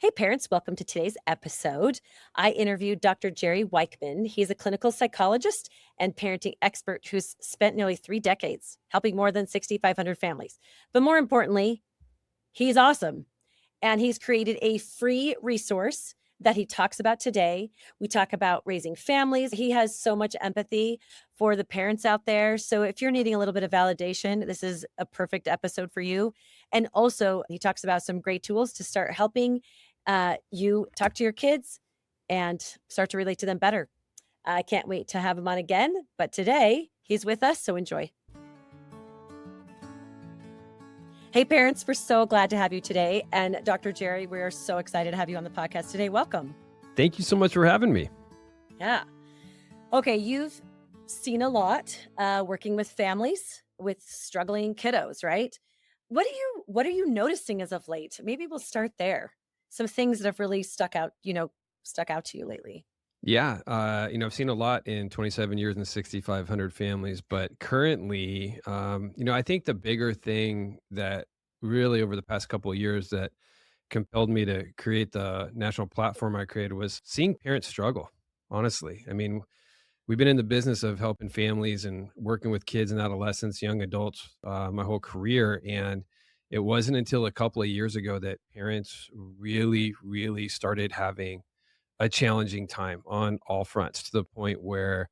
Hey, parents, welcome to today's episode. I interviewed Dr. Jerry Weichman. He's a clinical psychologist and parenting expert who's spent nearly 3 decades helping more than 6,500 families. But more importantly, he's awesome. And he's created a free resource that he talks about today. We talk about raising families. He has so much empathy for the parents out there. So if you're needing a little bit of validation, this is a perfect episode for you. And also, he talks about some great tools to start helping you talk to your kids and start to relate to them better. I can't wait to have him on again. But today, he's with us. So enjoy. Hey, parents, we're so glad to have you today. And Dr. Jerry, we're so excited to have you on the podcast today. Welcome. Thank you so much for having me. Yeah. Okay, you've seen a lot working with families with struggling kiddos, right? What are you noticing as of late? Maybe we'll start there. Some things that have really stuck out to you lately. Yeah, I've seen a lot in 27 years and 6,500 families, but currently, I think the bigger thing that really over the past couple of years that compelled me to create the national platform I created was seeing parents struggle. Honestly, I mean, we've been in the business of helping families and working with kids and adolescents, young adults, my whole career, and it wasn't until a couple of years ago that parents really, really started having a challenging time on all fronts to the point where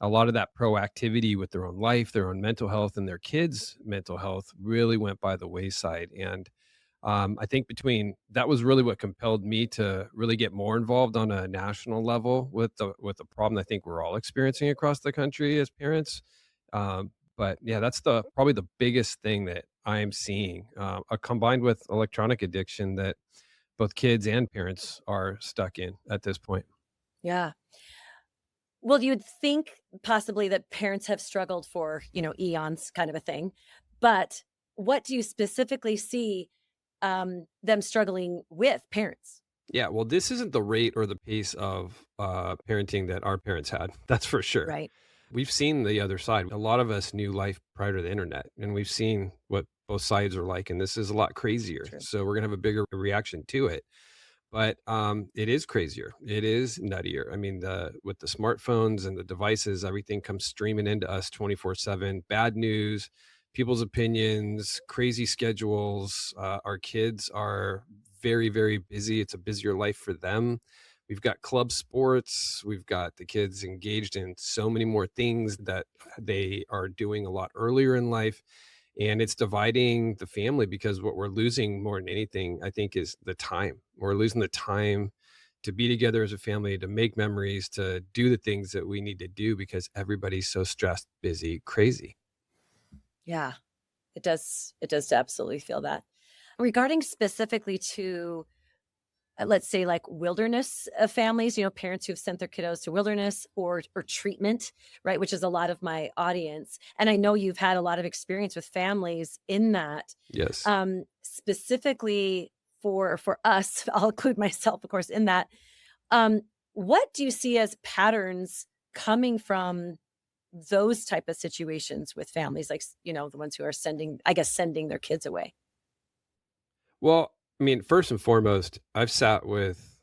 a lot of that proactivity with their own life, their own mental health, and their kids' mental health really went by the wayside. And I think between that was really what compelled me to really get more involved on a national level with the problem I think we're all experiencing across the country as parents. But yeah, that's the probably the biggest thing that I am seeing, combined with electronic addiction that both kids and parents are stuck in at this point. Yeah. Well, you'd think possibly that parents have struggled for, eons kind of a thing. But what do you specifically see them struggling with parents? Yeah, well, this isn't the rate or the pace of parenting that our parents had. That's for sure. Right. We've seen the other side. A lot of us knew life prior to the internet, and we've seen what both sides are like, and this is a lot crazier. True. So we're gonna have a bigger reaction to it. But it is crazier. It is nuttier. I mean, the with the smartphones and the devices, everything comes streaming into us 24/7. Bad news, people's opinions, crazy schedules. Our kids are very, very busy. It's a busier life for them. We've got club sports. We've got the kids engaged in so many more things that they are doing a lot earlier in life. And it's dividing the family because what we're losing more than anything, I think, is the time. We're losing the time to be together as a family, to make memories, to do the things that we need to do because everybody's so stressed, busy, crazy. Yeah. It does absolutely feel that. Regarding specifically to let's say like wilderness families, parents who've sent their kiddos to wilderness or treatment, right, which is a lot of my audience, and I know you've had a lot of experience with families in that. Yes. Specifically for us, I'll include myself of course in that. um what do you see as patterns coming from those type of situations with families, like the ones who are sending their kids away? Well, I mean, first and foremost, I've sat with,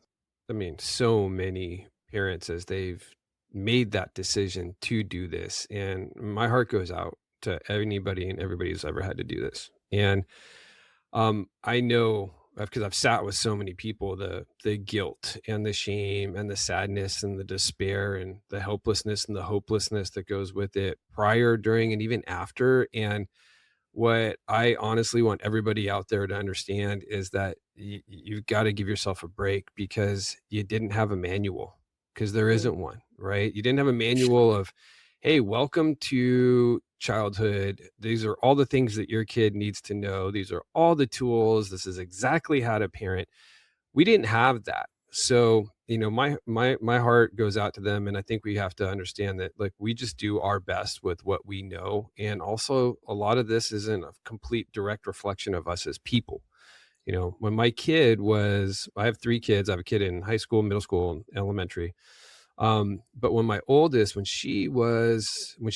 I mean, so many parents as they've made that decision to do this. And my heart goes out to anybody and everybody who's ever had to do this. And I know because I've sat with so many people, the guilt and the shame and the sadness and the despair and the helplessness and the hopelessness that goes with it prior, during, and even after. And what I honestly want everybody out there to understand is that you've got to give yourself a break because you didn't have a manual, because there Mm. isn't one, right? You didn't have a manual of, hey, welcome to childhood. These are all the things that your kid needs to know. These are all the tools. This is exactly how to parent. We didn't have that. So, my heart goes out to them, and I think we have to understand that, like, we just do our best with what we know, and also a lot of this isn't a complete direct reflection of us as people. When my kid was, I have 3 kids. I have a kid in high school, middle school, and elementary. But when my oldest, when she went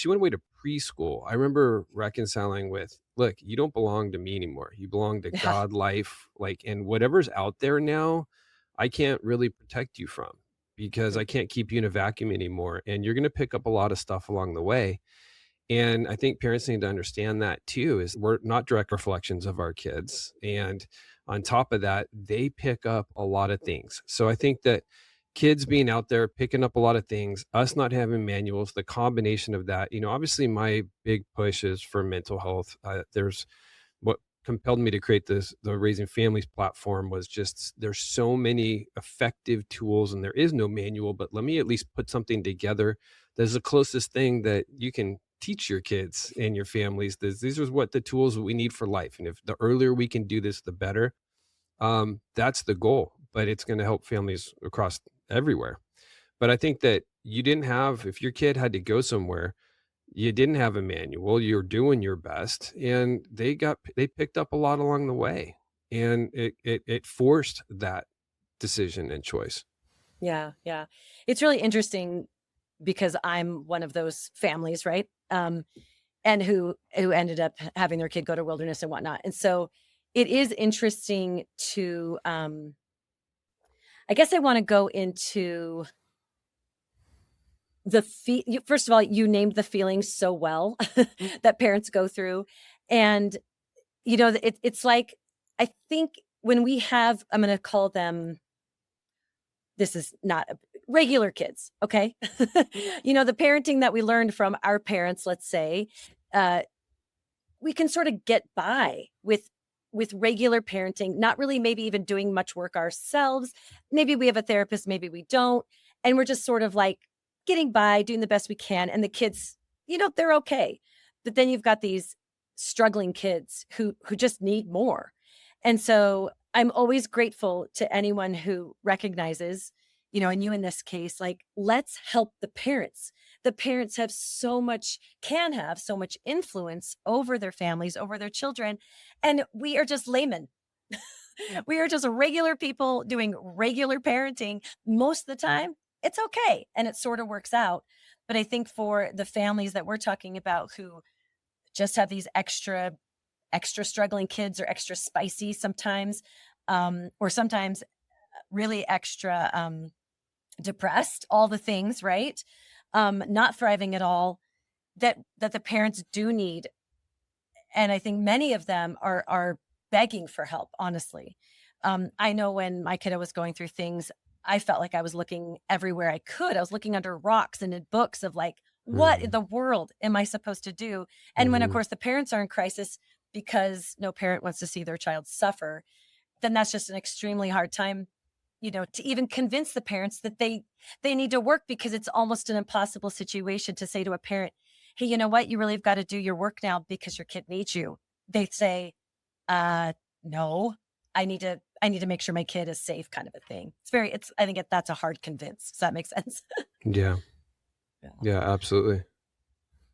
away to preschool, I remember reconciling with, look, you don't belong to me anymore. You belong to Yeah. God, life, like, and whatever's out there now. I can't really protect you from, because I can't keep you in a vacuum anymore. And you're going to pick up a lot of stuff along the way. And I think parents need to understand that too, is we're not direct reflections of our kids. And on top of that, they pick up a lot of things. So I think that kids being out there picking up a lot of things, us not having manuals, the combination of that, obviously my big push is for mental health. There's what compelled me to create the Raising Families platform was just there's so many effective tools and there is no manual, but let me at least put something together that's the closest thing that you can teach your kids and your families. These are what the tools that we need for life. And if the earlier we can do this, the better. That's the goal, but it's going to help families across everywhere. But I think that you didn't have, if your kid had to go somewhere, you didn't have a manual, you're doing your best, and they picked up a lot along the way, and it forced that decision and choice. Yeah, yeah. It's really interesting because I'm one of those families, right? And who ended up having their kid go to wilderness and whatnot. And so it is interesting to I guess I want to go into first of all, you named the feelings so well that parents go through. And it's like I think when we have, I'm going to call them, this is not regular kids, okay? The parenting that we learned from our parents, let's say, uh, we can sort of get by with regular parenting, not really maybe even doing much work ourselves. Maybe we have a therapist, maybe we don't, and we're just sort of like getting by, doing the best we can, and the kids, they're okay. But then you've got these struggling kids who just need more. And so I'm always grateful to anyone who recognizes, and you in this case, like, let's help the parents. The parents can have so much influence over their families, over their children. And we are just laymen. We are just regular people doing regular parenting. Most of the time, it's okay. And it sort of works out. But I think for the families that we're talking about who just have these extra struggling kids, or extra spicy sometimes, or sometimes really extra depressed, all the things, right? Not thriving at all, that the parents do need. And I think many of them are begging for help, honestly. I know when my kiddo was going through things, I felt like I was looking everywhere I could. I was looking under rocks and in books of like, what in Mhm, the world am I supposed to do? And when, of mhm. course, the parents are in crisis because no parent wants to see their child suffer, then that's just an extremely hard time, to even convince the parents that they need to work, because it's almost an impossible situation to say to a parent, hey, you know what? You really have got to do your work now because your kid needs you. They say, uh, no, I need to make sure my kid is safe, kind of a thing. I think that's a hard convince. Does that make sense? Yeah, Yeah. yeah, absolutely.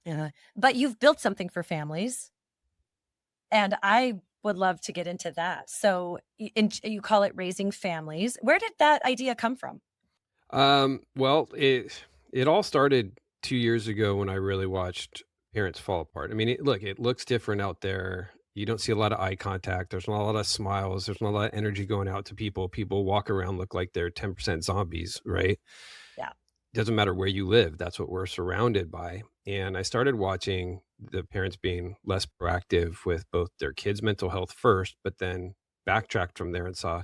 Yeah. But you've built something for families, and I would love to get into that. So you call it Raising Families. Where did that idea come from? Well, it all started 2 years ago when I really watched parents fall apart. I mean, it looks different out there. You don't see a lot of eye contact. There's not a lot of smiles. There's not a lot of energy going out to people. People walk around look like they're 10% zombies, right? Yeah. Doesn't matter where you live. That's what we're surrounded by. And I started watching the parents being less proactive with both their kids' mental health first, but then backtracked from there and saw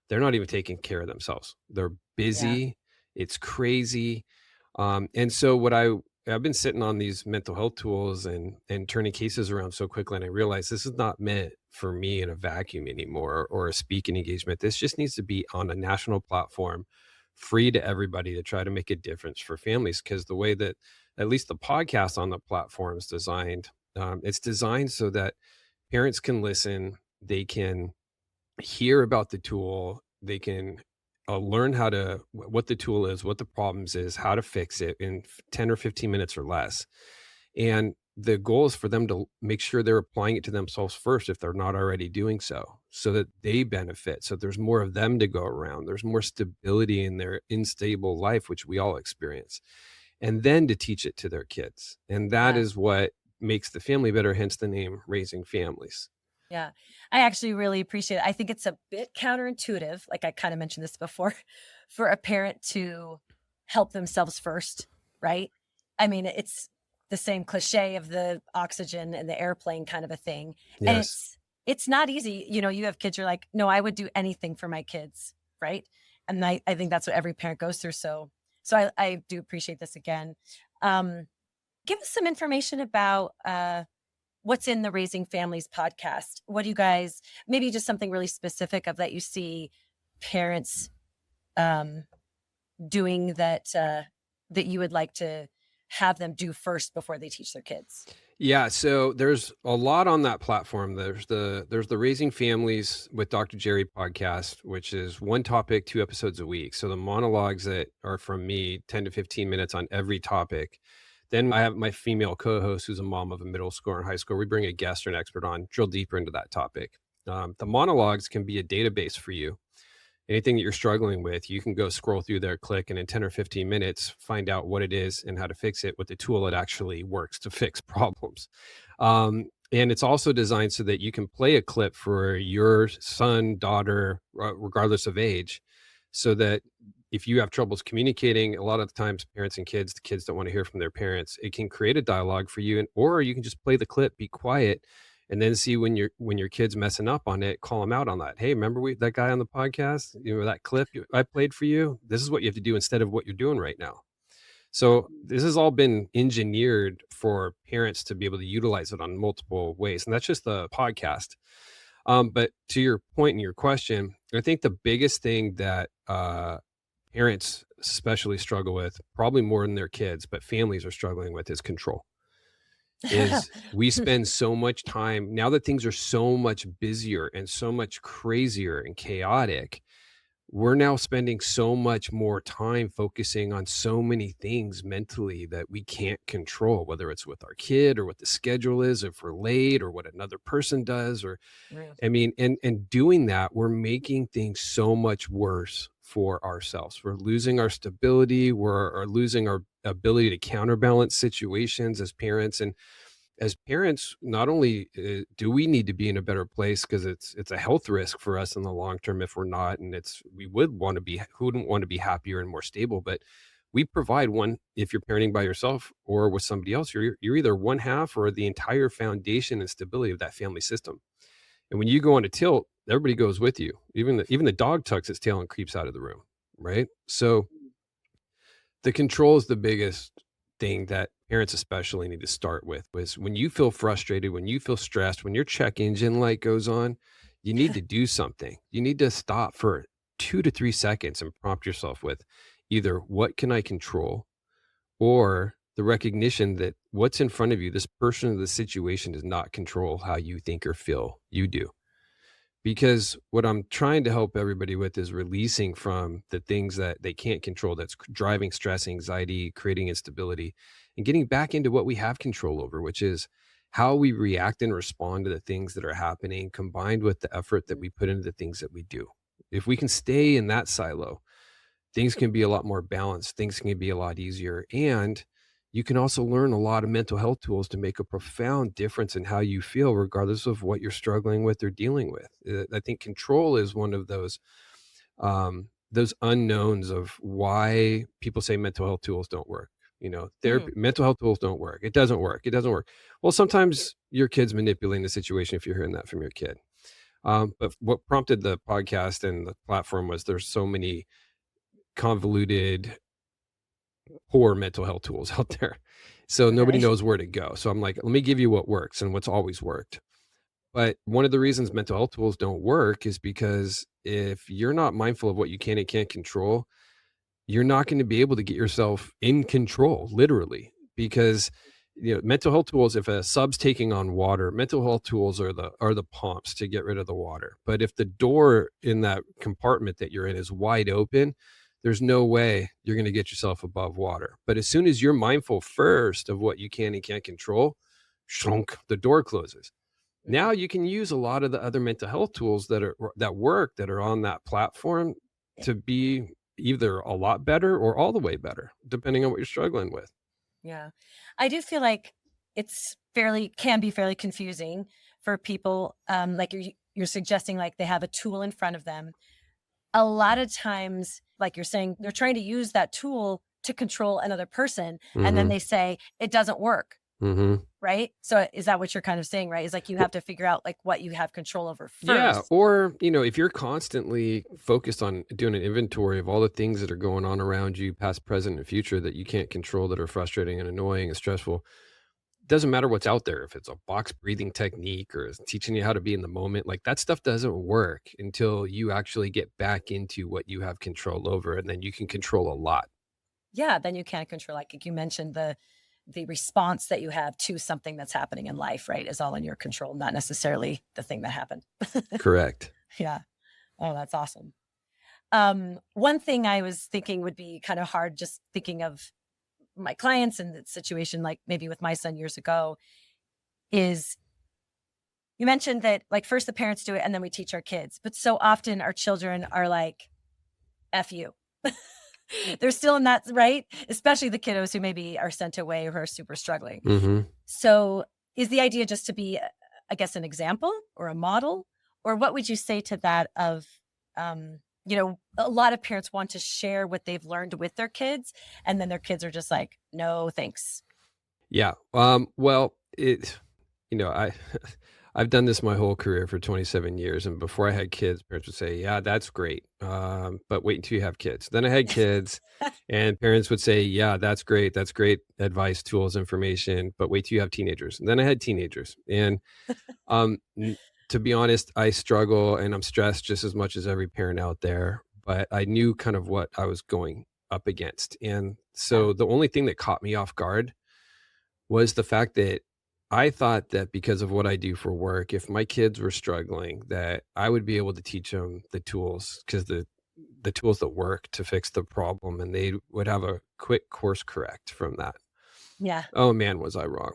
they're not even taking care of themselves. They're Yeah. busy. It's crazy. And so I've been sitting on these mental health tools and turning cases around so quickly, and I realized this is not meant for me in a vacuum anymore, or a speaking engagement. This just needs to be on a national platform, free to everybody, to try to make a difference for families. Because the way that at least the podcast on the platform is designed, it's designed so that parents can listen, they can hear about the tool, they can learn what the tool is, what the problems is, how to fix it in 10 or 15 minutes or less. And the goal is for them to make sure they're applying it to themselves first if they're not already doing so, so that they benefit. So there's more of them to go around. There's more stability in their unstable life, which we all experience. And then to teach it to their kids. And that Yeah. is what makes the family better, hence the name Raising Families. Yeah. I actually really appreciate it. I think it's a bit counterintuitive, like I kind of mentioned this before, for a parent to help themselves first, right? I mean, it's the same cliche of the oxygen and the airplane kind of a thing. And Yes. it's not easy. You know, you have kids, you're like, no, I would do anything for my kids, right? And I think that's what every parent goes through. So I do appreciate this again. Um, Give us some information about what's in the Raising Families podcast. What do you guys, maybe just something really specific of that you see parents um, doing that you would like to have them do first before they teach their kids? Yeah, so there's a lot on that platform. There's the Raising Families with Dr. Jerry podcast, which is one topic, 2 episodes a week. So the monologues that are from me, 10 to 15 minutes on every topic. Then I have my female co-host who's a mom of a middle schooler and high school. We bring a guest or an expert on, drill deeper into that topic. The monologues can be a database for you. Anything that you're struggling with, you can go scroll through there, click, and in 10 or 15 minutes, find out what it is and how to fix it with the tool that actually works to fix problems. And it's also designed so that you can play a clip for your son, daughter, regardless of age, so that if you have troubles communicating, a lot of the times parents and kids, the kids don't want to hear from their parents. It can create a dialogue for you, and or you can just play the clip, be quiet, and then see when your kid's messing up on it, call them out on that. Hey, remember that guy on the podcast? You know that clip I played for you? This is what you have to do instead of what you're doing right now. So this has all been engineered for parents to be able to utilize it on multiple ways, and that's just the podcast. But to your point and your question, I think the biggest thing that parents especially struggle with, probably more than their kids, but families are struggling with, is control. Is we spend so much time now that things are so much busier and so much crazier and chaotic. We're now spending so much more time focusing on so many things mentally that we can't control, whether it's with our kid or what the schedule is, if we're late or what another person does, or Yeah. I mean, and doing that, we're making things so much worse for ourselves. We're losing our stability, we're losing our ability to counterbalance situations as parents. And as parents, not only do we need to be in a better place because it's a health risk for us in the long term if we're not, and it's we would want to be who wouldn't want to be happier and more stable, but we provide one. If you're parenting by yourself or with somebody else, you're either one half or the entire foundation and stability of that family system. And when you go on a tilt, everybody goes with you. Even the dog tucks its tail and creeps out of the room, right? So the control is the biggest thing that parents especially need to start with. Was when you feel frustrated, when you feel stressed, when your check engine light goes on, you need to do something. You need to stop for 2 to 3 seconds and prompt yourself with either what can I control, or the recognition that what's in front of you, this person or the situation, does not control how you think or feel. You do. Because what I'm trying to help everybody with is releasing from the things that they can't control, that's driving stress, anxiety, creating instability, and getting back into what we have control over, which is how we react and respond to the things that are happening, combined with the effort that we put into the things that we do. If we can stay in that silo, things can be a lot more balanced, things can be a lot easier, and you can also learn a lot of mental health tools to make a profound difference in how you feel regardless of what you're struggling with or dealing with. I think control is one of those unknowns of why people say mental health tools don't work. You know, Mhm. therapy, mental health tools don't work. It doesn't work. It doesn't work. Well, sometimes your kid's manipulating the situation if you're hearing that from your kid. But what prompted the podcast and the platform was there's so many convoluted, poor mental health tools out there. So nobody Okay. knows where to go. So I'm like, let me give you what works and what's always worked. But one of the reasons mental health tools don't work is because if you're not mindful of what you can and can't control, you're not going to be able to get yourself in control, literally. Because mental health tools, if a sub's taking on water, mental health tools are the pumps to get rid of the water. But if the door in that compartment that you're in is wide open, there's no way you're going to get yourself above water. But as soon as you're mindful first of what you can and can't control, shrunk, the door closes. Now Mhm. you can use a lot of the other mental health tools that are on that platform to be either a lot better or all the way better, depending on what you're struggling with. Yeah. I do feel like it's fairly can be fairly confusing for people, like you're suggesting, like they have a tool in front of them. A lot of times, like you're saying, they're trying to use that tool to control another person, and then Mhm. they say it doesn't work, Mhm. right? So is that what you're kind of saying, right? Is like you have to figure out like what you have control over Yeah, first. or, if you're constantly focused on doing an inventory of all the things that are going on around you, past, present, and future that you can't control that are frustrating and annoying and stressful, doesn't matter what's out there. If it's a box breathing technique or it's teaching you how to be in the moment, like that stuff doesn't work until you actually get back into what you have control over, and then you can control a lot. Yeah, then you can't control, like you mentioned, the response that you have to something that's happening in life, right, is all in your control, not necessarily the thing that happened. Correct. Yeah. Oh, that's awesome. One thing I was thinking would be kind of hard, just thinking of my clients and the situation, like maybe with my son years ago, is you mentioned that like first the parents do it and then we teach our kids, but so often our children are like, F you. They're still in that, right? Especially the kiddos who maybe are sent away who are super struggling. Mhm. So is the idea just to be, I guess, an example or a model? Or what would you say to that of, a lot of parents want to share what they've learned with their kids, and then their kids are just like, no, thanks. Yeah. Well, I I've done this my whole career for 27 years, and before I had kids, parents would say, "Yeah, that's great, but wait until you have kids." Then I had kids, and parents would say, "Yeah, that's great advice, tools, information, but wait till you have teenagers." And then I had teenagers, and n to be honest, I struggle and I'm stressed just as much as every parent out there, but I knew kind of what I was going up against, and Yeah. so the only thing that caught me off guard was the fact that I thought that because of what I do for work, if my kids were struggling, that I would be able to teach them the tools, because the tools that work to fix the problem, and they would have a quick course correct from that. Yeah. Oh, man, was I wrong.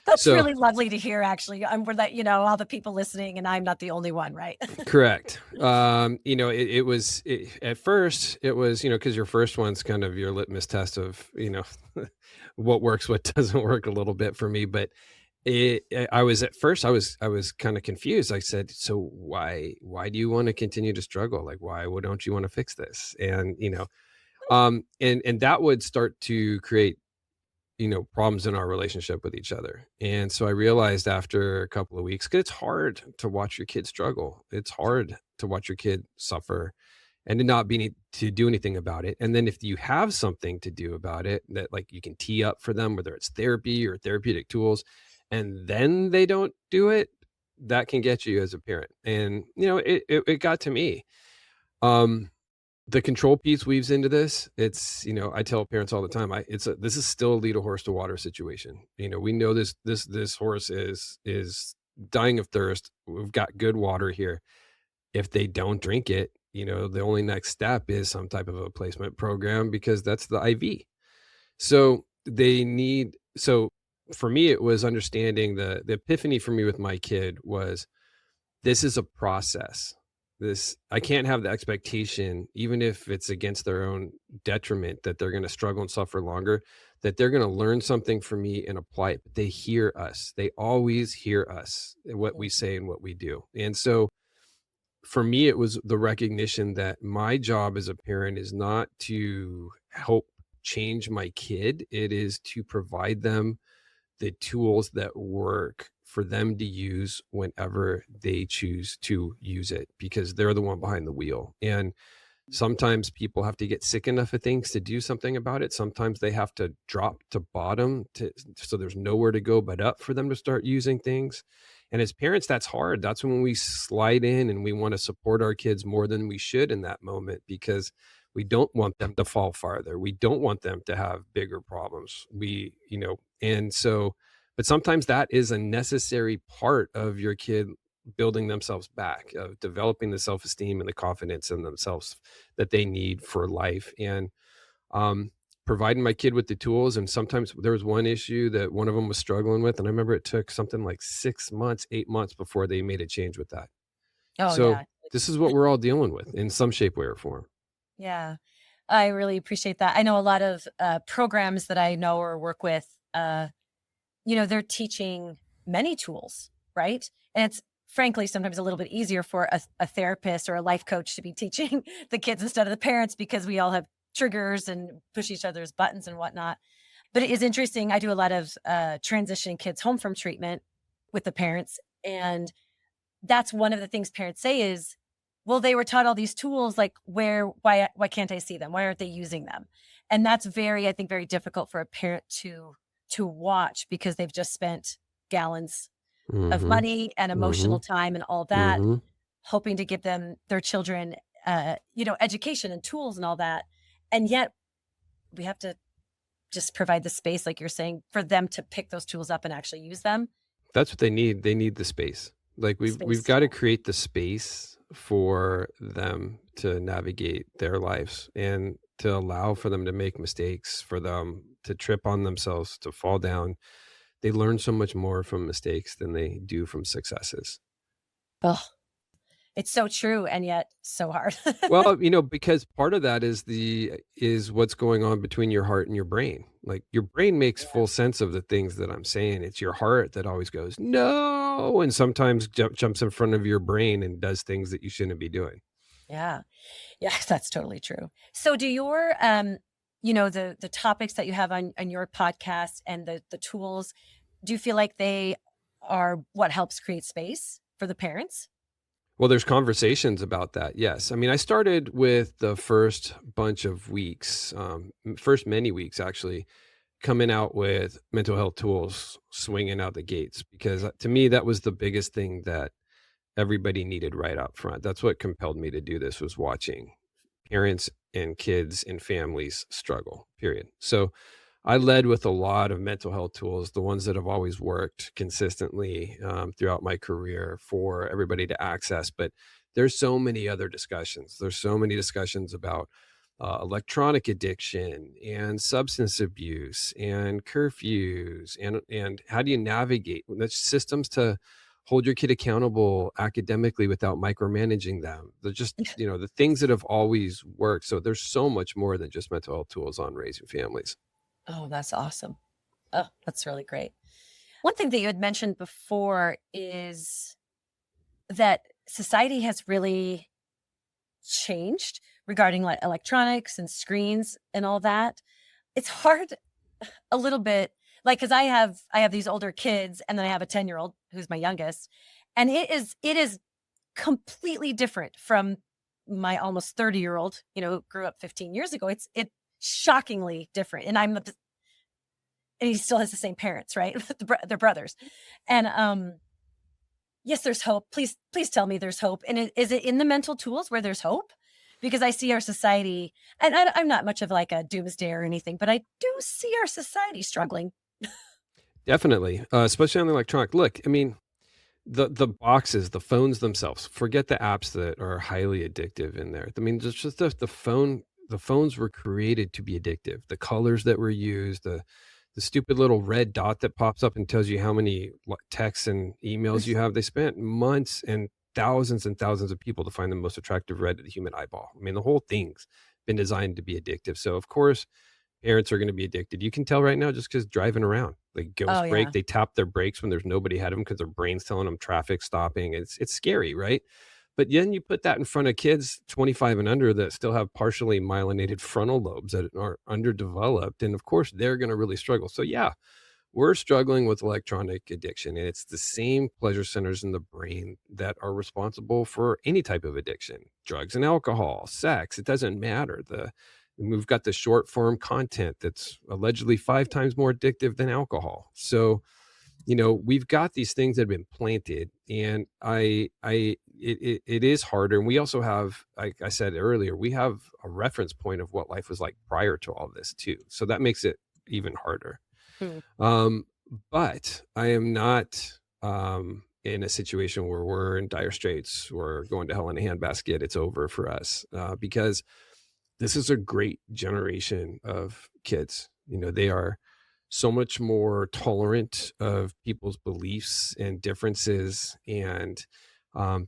That's So really lovely to hear, actually. We're that, all the people listening, and I'm not the only one, right? correct. At first, it was, because your first one's kind of your litmus test of, what works, what doesn't work a little bit for me. But I was at first, I was kind of confused. I said, so why do you want to continue to struggle? Like, don't you want to fix this? And, and that would start to create, problems in our relationship with each other. And so I realized after a couple of weeks, 'cause it's hard to watch your kid struggle. It's hard to watch your kid suffer and to not be to do anything about it. And then if you have something to do about it that like you can tee up for them, whether it's therapy or therapeutic tools, and then they don't do it, that can get you as a parent. And it got to me. Um the control piece weaves into this. It's, I tell parents all the time, this is still a lead a horse to water situation. We know this horse is dying of thirst. We've got good water here. If they don't drink it, the only next step is some type of a placement program, because that's the IV. So for me, it was understanding the epiphany for me with my kid was, this is a process. This I can't have the expectation, even if it's against their own detriment, that they're gonna struggle and suffer longer, that they're gonna learn something from me and apply it. But they hear us. They always hear us, what we say and what we do. And so for me, it was the recognition that my job as a parent is not to help change my kid. It is to provide them the tools that work for them to use whenever they choose to use it, because they're the one behind the wheel. And sometimes people have to get sick enough of things to do something about it. Sometimes they have to drop to bottom so there's nowhere to go but up for them to start using things. And as parents, that's hard. That's when we slide in and we want to support our kids more than we should in that moment, because we don't want them to fall farther. We don't want them to have bigger problems. And so, but sometimes that is a necessary part of your kid building themselves back, of developing the self-esteem and the confidence in themselves that they need for life. And um, providing my kid with the tools. And sometimes there was one issue that one of them was struggling with, and I remember it took something like 6 months, 8 months before they made a change with that. Oh, So yeah. this is what we're all dealing with in some shape, way, or form. Yeah. I really appreciate that. I know a lot of programs that I know or work with, they're teaching many tools, right? And it's frankly sometimes a little bit easier for a therapist or a life coach to be teaching the kids instead of the parents because we all have triggers and push each other's buttons and whatnot. But it is interesting. I do a lot of transitioning kids home from treatment with the parents. And that's one of the things parents say is, well, they were taught all these tools, like why can't I see them? Why aren't they using them? And that's very, I think, very difficult for a parent to watch because they've just spent gallons of Mhm. money and emotional Mhm. time and all that, Mhm. hoping to give them their children, education and tools and all that. And yet we have to just provide the space, like you're saying, for them to pick those tools up and actually use them. That's what they need. They need the space. Like we've Space got to too. create the space for them to navigate their lives and to allow for them to make mistakes, for them to trip on themselves, to fall down. They learn so much more from mistakes than they do from successes. Oh, it's so true and yet so hard. Well, because part of that is what's going on between your heart and your brain. Like your brain makes Yeah. full sense of the things that I'm saying. It's your heart that always goes, "No," and sometimes jumps in front of your brain and does things that you shouldn't be doing. Yeah. Yeah, that's totally true. So do your the topics that you have on your podcast and the tools, do you feel like they are what helps create space for the parents? Well, there's conversations about that. Yes. I mean, I started with the first bunch of weeks, first many weeks actually, coming out with mental health tools swinging out the gates because to me that was the biggest thing that everybody needed right up front. That's what compelled me to do this was watching parents and kids and families struggle, period. So I led with a lot of mental health tools, the ones that have always worked consistently throughout my career for everybody to access. But there's so many other discussions. There's so many discussions about electronic addiction and substance abuse and curfews and how do you navigate the systems to hold your kid accountable academically without micromanaging them. They're just the things that have always worked. So there's so much more than just mental health tools on raising families. Oh, that's awesome. Oh, that's really great. One thing that you had mentioned before is that society has really changed regarding like electronics and screens and all that. It's hard a little bit like cuz I have these older kids and then I have a 10-year-old who's my youngest and it is completely different from my almost 30-year-old, who grew up 15 years ago. It shockingly different and and he still has the same parents, right? They're brothers. And yes, there's hope. Please tell me there's hope. And is it in the mental tools where there's hope? Because I see our society, and I'm not much of like a doomsday or anything, but I do see our society struggling. Definitely, especially on the electronic. Look, I mean, the boxes, the phones themselves. Forget the apps that are highly addictive in there. I mean, just the phone. The phones were created to be addictive. The colors that were used, the stupid little red dot that pops up and tells you how many texts and emails you have. They spent months and thousands of people to find the most attractive red to the human eyeball. I mean, the whole thing's been designed to be addictive. So of course, parents are going to be addicted. You can tell right now just because driving around, like Oh ghost brake, yeah. they tap their brakes when there's nobody ahead of them because their brain's telling them traffic stopping. It's scary, right? But then you put that in front of kids 25 and under that still have partially myelinated frontal lobes that are underdeveloped, and of course they're going to really struggle. So yeah, we're struggling with electronic addiction, and it's the same pleasure centers in the brain that are responsible for any type of addiction, drugs and alcohol, sex. It doesn't matter. We've got the short form content that's allegedly 5 times more addictive than alcohol. So, we've got these things that have been planted, and it is harder. And we also have, like I said earlier, we have a reference point of what life was like prior to all this too. So that makes it even harder. Hmm. Um, but I am not in a situation where we're in dire straits. We're going to hell in a handbasket. It's over for us because this is a great generation of kids. They are so much more tolerant of people's beliefs and differences, and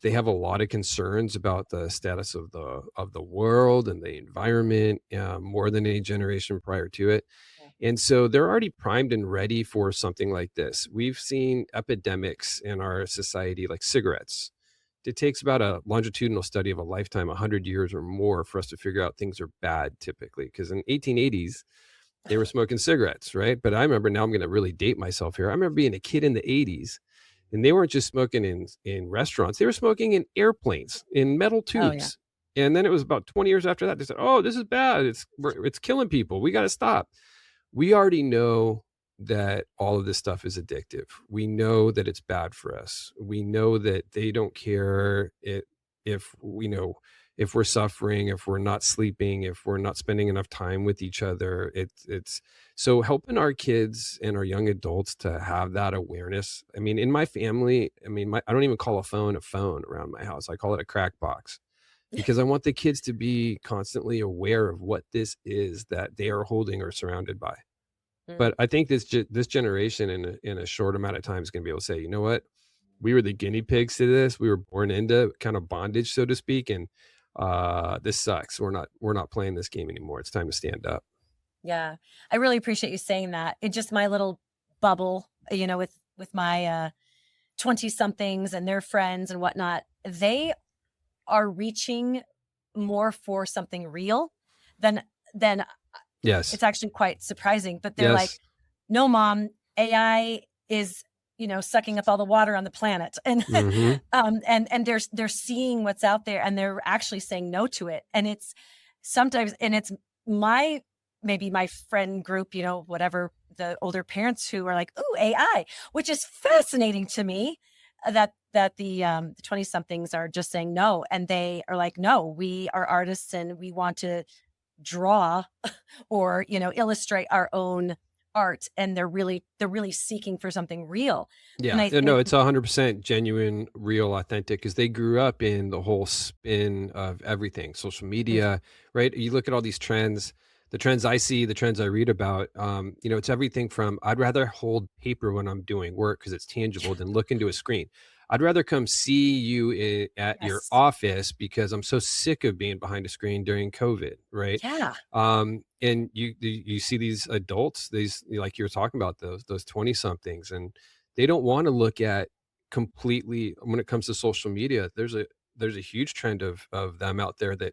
they have a lot of concerns about the status of the world and the environment more than any generation prior to it. And so they're already primed and ready for something like this. We've seen epidemics in our society, like cigarettes. It takes about a longitudinal study of a lifetime, 100 years or more, for us to figure out things are bad typically. Because in 1880s, they were smoking cigarettes, right? But I remember, now I'm going to really date myself here. I remember being a kid in the 80s, and they weren't just smoking in restaurants. They were smoking in airplanes, in metal Oh, yeah. tubes. And then it was about 20 years after that, they said, "Oh, this is bad. It's killing people. We got to stop." We already know that all of this stuff is addictive. We know that it's bad for us. We know that they don't care if we know if we're suffering, if we're not sleeping, if we're not spending enough time with each other. It's so helping our kids and our young adults to have that awareness. I mean, in my family, I mean, I don't even call a phone around my house. I call it a crack box, because I want the kids to be constantly aware of what this is that they are holding or surrounded by. Mm. But I think this generation in a short amount of time is gonna be able to say, "You know what? We were the guinea pigs to this. We were born into kind of bondage, so to speak, and, this sucks. We're not playing this game anymore. It's time to stand up." Yeah. I really appreciate you saying that. It just my little bubble, with my 20 somethings and their friends and whatnot, they are reaching more for something real than Yes. it's actually quite surprising. But they're like, Yes. no, mom, AI is, sucking up all the water on the planet. And Mhm. and they're seeing what's out there and they're actually saying no to it. And it's sometimes and it's my maybe my friend group, whatever, the older parents who are like, "Ooh, AI," which is fascinating to me, that the 20 somethings are just saying no, and they are like, "No, we are artists and we want to draw or, illustrate our own art," and they're really seeking for something real. And Yeah. I No, think it's 100% genuine, real, authentic, because they grew up in the whole spin of everything, social Mhm. media, right? You look at all these trends, the trends I see, the trends I read about, it's everything from, I'd rather hold paper when I'm doing work because it's tangible than look into a screen. I'd rather come see you at your Yes. office because I'm so sick of being behind a screen during COVID, right? Yeah. And you see these adults, these, like you were talking about, those 20 somethings, and they don't want to look at completely. When it comes to social media, there's a huge trend of them out there that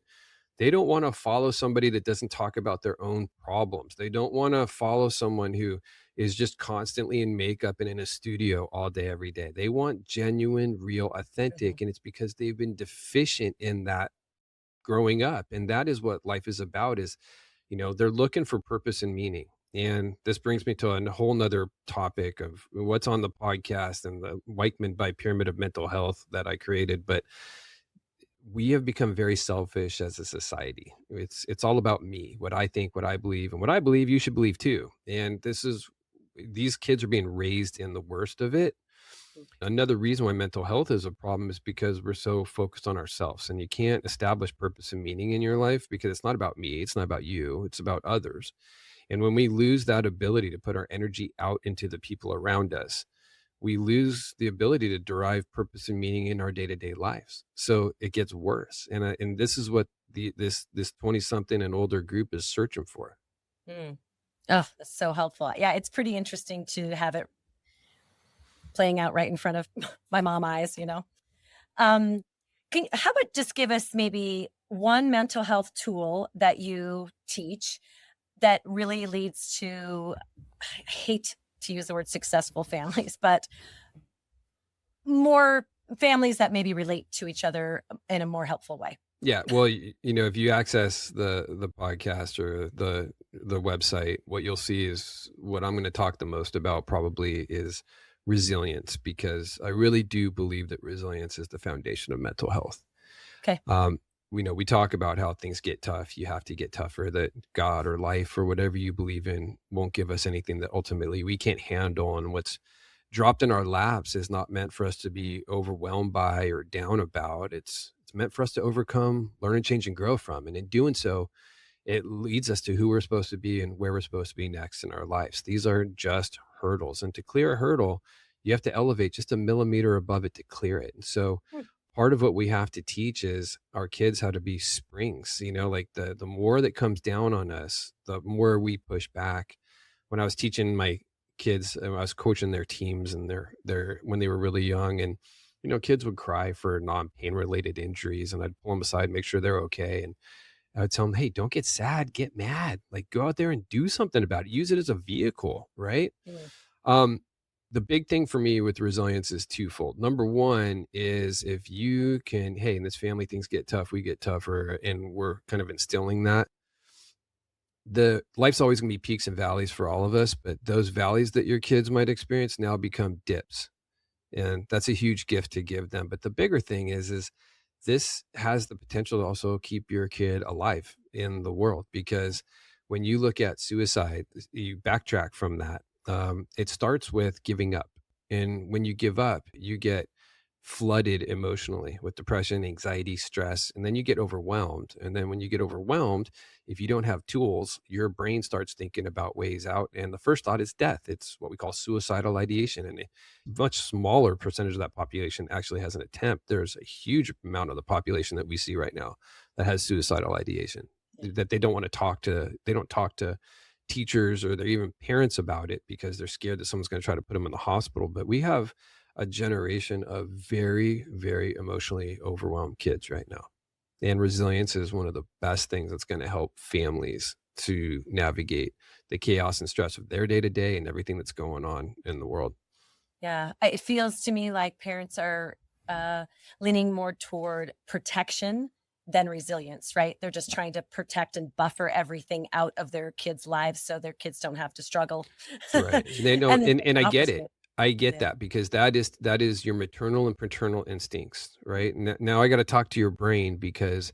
they don't want to follow somebody that doesn't talk about their own problems. They don't want to follow someone who is just constantly in makeup and in a studio all day every day. They want genuine, real, Mhm. authentic, and it's because they've been deficient in that growing up. And that is what life is about, is, they're looking for purpose and meaning. And this brings me to a whole nother topic of what's on the podcast and the Weichman by Pyramid of Mental Health that I created. But we have become very selfish as a society. It's all about me, what I think, what I believe, and what I believe you should believe too. And these kids are being raised in the worst of it. Another reason why mental health is a problem is because we're so focused on ourselves, and you can't establish purpose and meaning in your life because it's not about me, it's not about you, it's about others. And when we lose that ability to put our energy out into the people around us, we lose the ability to derive purpose and meaning in our day-to-day lives. So it gets worse. And this is what this 20 something and older group is searching for. Mm. Oh, that's so helpful. Yeah, it's pretty interesting to have it playing out right in front of my mom eyes. Um, how about just give us maybe one mental health tool that you teach that really leads to, I hate to use the word successful families, but more families that maybe relate to each other in a more helpful way. Yeah, well, if you access the podcast or the website, what you'll see is what I'm going to talk the most about probably is resilience, because I really do believe that resilience is the foundation of mental health. Okay. Um, we talk about how things get tough. You have to get tougher, that God or life or whatever you believe in won't give us anything that ultimately we can't handle. And what's dropped in our laps is not meant for us to be overwhelmed by or down about. It's meant for us to overcome, learn and change and grow from. And in doing so, it leads us to who we're supposed to be and where we're supposed to be next in our lives. These are just hurdles. And to clear a hurdle, you have to elevate just a millimeter above it to clear it. And so Hmm. part of what we have to teach is our kids how to be springs, like the more that comes down on us, the more we push back. when I was teaching my kids, I was coaching their teams and their when they were really young, and kids would cry for non-pain related injuries, and I'd pull them aside, make sure they're okay, and I would tell them, "Hey, don't get sad, get mad. Like go out there and do something about it. Use it as a vehicle, right?" Mm, Um, the big thing for me with resilience is twofold. Number one is if you can, hey, in this family, things get tough, we get tougher, and we're kind of instilling that. The life's always going to be peaks and valleys for all of us, but those valleys that your kids might experience now become dips, and that's a huge gift to give them. But the bigger thing is this has the potential to also keep your kid alive in the world, because when you look at suicide, you backtrack from that. It starts with giving up, and when you give up, you get flooded emotionally with depression, anxiety, stress, and then you get overwhelmed. And then when you get overwhelmed, if you don't have tools, your brain starts thinking about ways out. And the first thought is death. It's what we call suicidal ideation. And a much smaller percentage of that population actually has an attempt. There's a huge amount of the population that we see right now that has suicidal ideation, yeah. that they don't want to talk to, they don't talk to teachers or they're even parents about it because they're scared that someone's going to try to put them in the hospital. But we have a generation of very, very emotionally overwhelmed kids right now. And resilience is one of the best things that's going to help families to navigate the chaos and stress of their day to day and everything that's going on in the world. Yeah, it feels to me like parents are uh, leaning more toward protection than resilience, right? They're just trying to protect and buffer everything out of their kids' lives so their kids don't have to struggle. Right. They know, And it's and the I get it. opposite. I get Yeah, that because that is your maternal and paternal instincts, right? Now I got to talk to your brain, because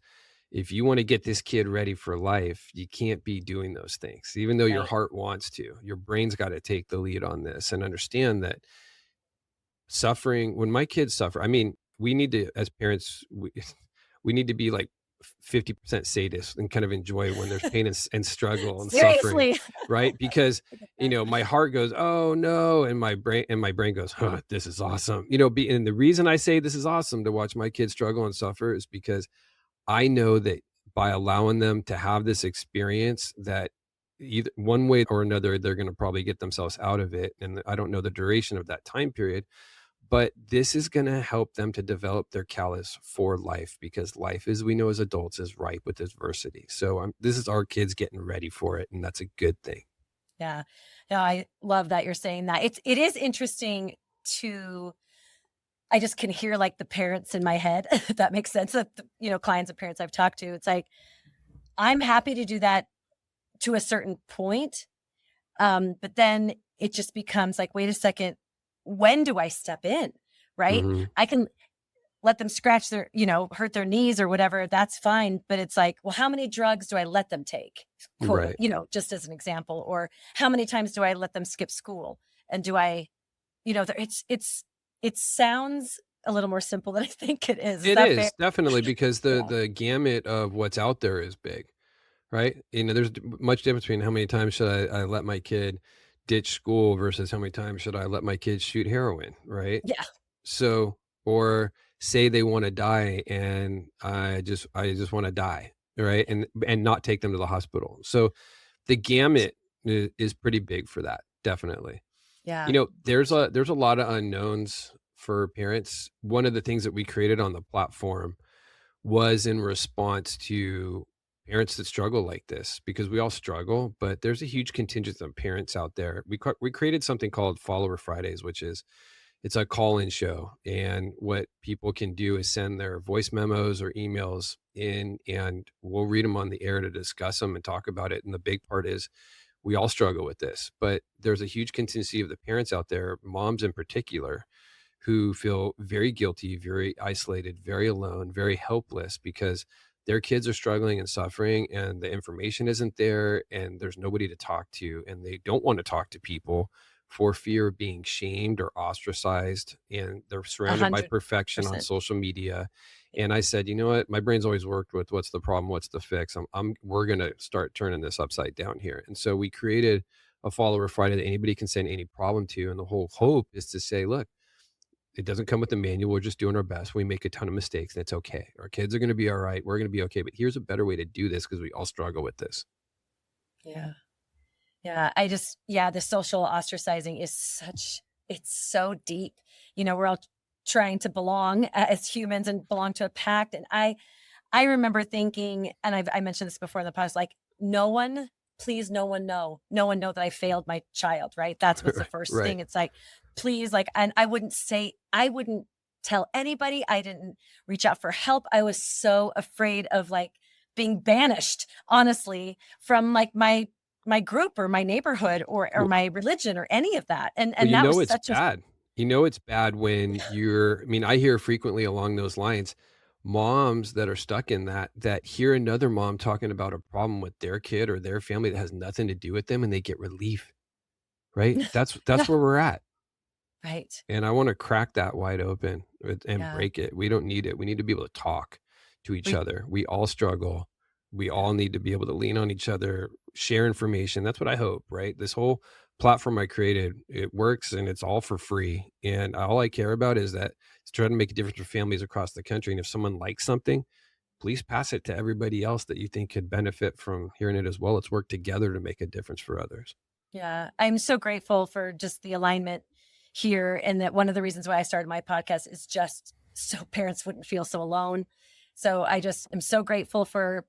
if you want to get this kid ready for life, you can't be doing those things. Even though your right. heart wants to, your brain's got to take the lead on this and understand that suffering, when my kids suffer, I mean, we need to, as parents, we need to be like 50% sadists and kind of enjoy when there's pain and struggle and suffering, Seriously. right? Because, I get that. my heart goes, "Oh no," and my brain goes, "Huh, this is awesome." And the reason I say this is awesome to watch my kids struggle and suffer is because I know that by allowing them to have this experience, that either one way or another, they're going to probably get themselves out of it. And I don't know the duration of that time period, but this is going to help them to develop their callus for life, because life, as we know as adults, is ripe with adversity. So this is our kids getting ready for it, and that's a good thing. Yeah. No, I love that you're saying that. It is interesting to I just can hear like the parents in my head, if that makes sense. Of clients and parents I've talked to. It's like I'm happy to do that to a certain point. But then it just becomes like, wait a second, when do I step in? Right? Hmm. I can let them scratch their, hurt their knees or whatever. That's fine. But it's like, well, how many drugs do I let them take? Quote, Right. just as an example, or how many times do I let them skip school? And do I, it sounds a little more simple than I think it is. Is It that fair? is definitely because the Yeah. the gamut of what's out there is big. Right? There's much difference between how many times should I let my kid ditch school versus how many times should I let my kid shoot heroin, right? Yeah. So, or say they want to die and I just want to die, right? Yeah. And not take them to the hospital. So the gamut is pretty big for that, definitely. Yeah. There's a lot of unknowns for parents. One of the things that we created on the platform was in response to parents that struggle like this, because we all struggle, but there's a huge contingent of parents out there. We created something called Follower Fridays, which is it's a call-in show, and what people can do is send their voice memos or emails in, and we'll read them on the air to discuss them and talk about it. And the big part is we all struggle with this, but there's a huge contingency of the parents out there, moms in particular, who feel very guilty, very isolated, very alone, very helpless because their kids are struggling and suffering and the information isn't there and there's nobody to talk to, and they don't want to talk to people for fear of being shamed or ostracized, and they're A surrounded by hundred perfection on percent. social media. Yeah. And I said, you know what? My brain's always worked with what's the problem, what's the fix. We're going to start turning this upside down here. And so we created a follower Friday that anybody can send any problem to. And the whole hope is to say, look, it doesn't come with a manual. We're just doing our best. We make a ton of mistakes, and it's okay. Our kids are going to be all right. We're going to be okay. But here's a better way to do this because we all struggle with this. Yeah. Yeah, the social ostracizing is it's so deep. We're all trying to belong as humans and belong to a pact. And I remember thinking, and I mentioned this before in the past, like, no one, please, no one know that I failed my child, right? That's what's the first Right. thing. It's like, please, like, and I wouldn't tell anybody. I didn't reach out for help. I was so afraid of like being banished, honestly, from like my group or my neighborhood or Well, my religion or any of that. well, And that was it's such a bad. It's bad when I mean, I hear frequently along those lines, moms that are stuck in that hear another mom talking about a problem with their kid or their family that has nothing to do with them, and they get relief, right? That's yeah, where we're at. right. And I wanna crack that wide open and Yeah. break it. We don't need it. We need to be able to talk to each We other. We all struggle. We yeah. all need to be able to lean on each other, share information. That's what I hope, right? This whole platform I created, it works and it's all for free. And all I care about is that it's trying to make a difference for families across the country. And if someone likes something, please pass it to everybody else that you think could benefit from hearing it as well. Let's work together to make a difference for others. Yeah, I'm so grateful for just the alignment here, and that one of the reasons why I started my podcast is just so parents wouldn't feel so alone. So I just am so grateful for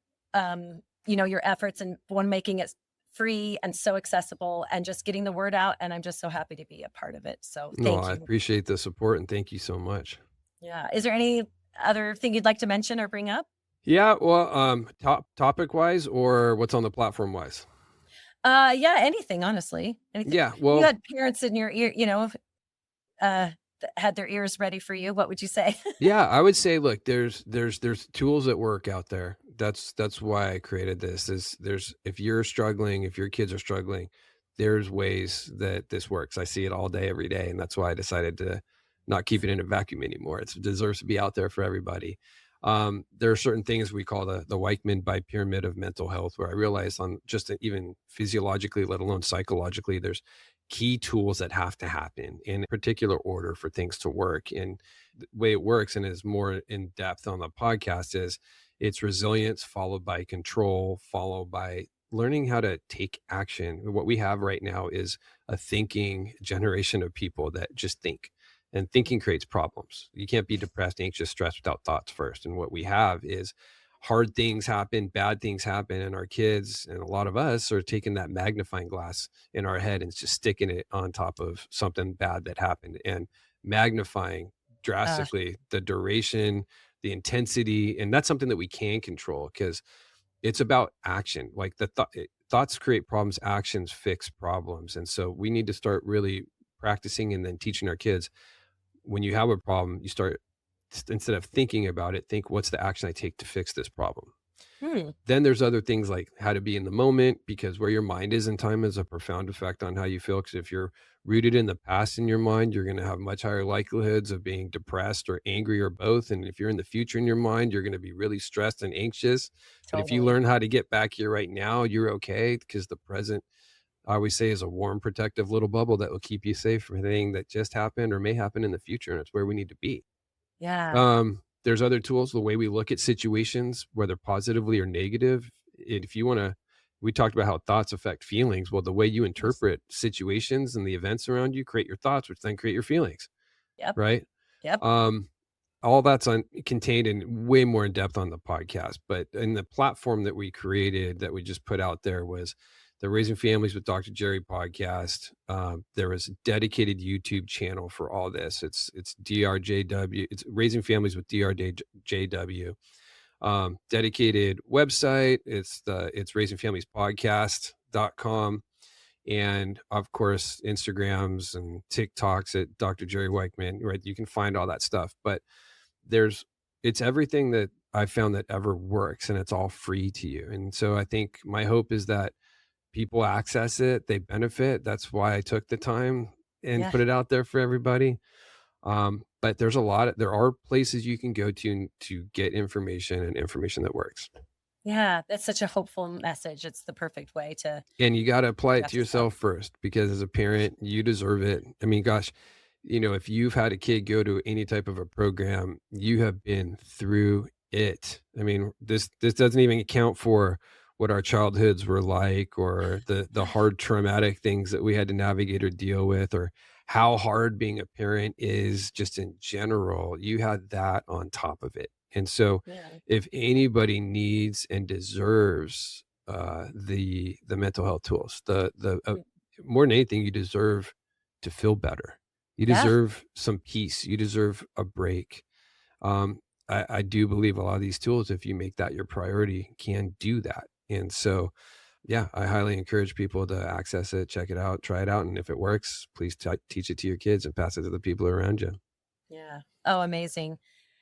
your efforts and one making it free and so accessible and just getting the word out. And I'm just so happy to be a part of it. So No, thank I you. appreciate the support and thank you so much. Yeah. Is there any other thing you'd like to mention or bring up? Yeah, well, topic wise or what's on the platform wise? Yeah, anything, honestly. Anything. Yeah, You well, had parents in your ear, that had their ears ready for you. What would you say? yeah, I would say, look, there's tools at work out there. That's why I created this. Is there's if you're struggling, if your kids are struggling, there's ways that this works. I see it all day, every day, and that's why I decided to not keep it in a vacuum anymore. It deserves to be out there for everybody. There are certain things we call the Weichman by pyramid of mental health, where I realize on just even physiologically, let alone psychologically, there's key tools that have to happen in particular order for things to work. And the way it works and is more in depth on the podcast is it's resilience followed by control, followed by learning how to take action. What we have right now is a thinking generation of people that just think. And thinking creates problems. You can't be depressed, anxious, stressed without thoughts first. And what we have is hard things happen, bad things happen, and our kids and a lot of us are taking that magnifying glass in our head and just sticking it on top of something bad that happened and magnifying Uh, drastically the duration, the intensity. And that's something that we can control because it's about action. Like thoughts create problems, actions fix problems. And so we need to start really practicing and then teaching our kids when you have a problem, you start instead of thinking about it, think what's the action I take to fix this problem. hmm, Then there's other things like how to be in the moment because where your mind is in time has a profound effect on how you feel. Because if you're rooted in the past in your mind, you're going to have much higher likelihoods of being depressed or angry or both. And if you're in the future in your mind, you're going to be really stressed and anxious. But if you totally. learn how to get back here right now, you're okay because the present, I always say, is a warm, protective little bubble that will keep you safe from anything that just happened or may happen in the future. And it's where we need to be. Yeah. There's other tools, the way we look at situations, whether positively or negative. If you want to, we talked about how thoughts affect feelings. Well, the way you Yes. interpret situations and the events around you create your thoughts, which then create your feelings, Yep. right? Yep. Um, all that's contained in way more in depth on the podcast. But in the platform that we created, that we just put out there, was the Raising Families with Dr. Jerry podcast. There was a dedicated YouTube channel for all this. It's DRJW. It's Raising Families with DRJW. Dedicated website. It's raisingfamiliespodcast.com. And of course, Instagrams and TikToks at Dr. Jerry Weichman, right? You can find all that stuff. But there's it's everything that I've found that ever works, and it's all free to you. And so I think my hope is that people access it, they benefit. That's why I took the time and Yeah. put it out there for everybody. But there are places you can go to get information and information that works. Yeah. That's such a hopeful message. It's the perfect way to And you got to apply it address to this problem. yourself first because as a parent, you deserve it. I mean, gosh, if you've had a kid go to any type of a program, you have been through it. I mean, this doesn't even account for what our childhoods were like, or the hard traumatic things that we had to navigate or deal with, or how hard being a parent is just in general, you had that on top of it. And so Yeah. if anybody needs and deserves the mental health tools, the Mm. more than anything, you deserve to feel better. You Yeah. deserve some peace. You deserve a break. Um, I do believe a lot of these tools, if you make that your priority, can do that. And so, yeah, I highly encourage people to access it, check it out, try it out. And if it works, please teach it to your kids and pass it to the people around you. Yeah. Oh, amazing.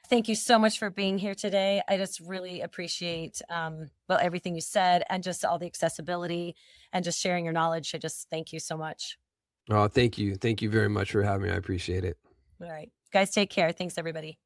Thank you so much for being here today. I just really appreciate, well, everything you said and just all the accessibility and just sharing your knowledge. I just thank you so much. Oh, thank you. Thank you very much for having me. I appreciate it. All right. Guys, take care. Thanks, everybody.